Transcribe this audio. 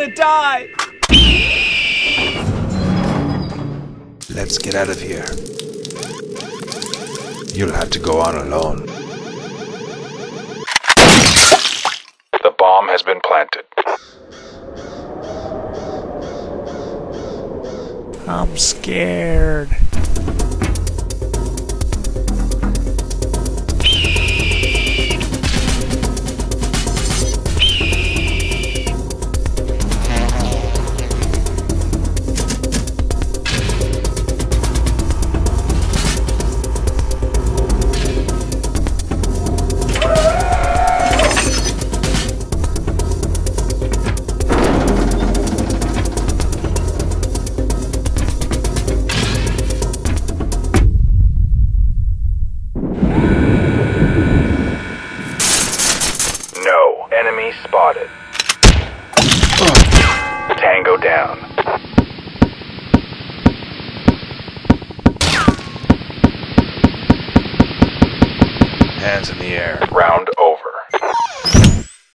gonna die! Let's get out of here. You'll have to go on alone. The bomb has been planted. I'm scared. Enemy spotted. Tango down. Hands in the air. Round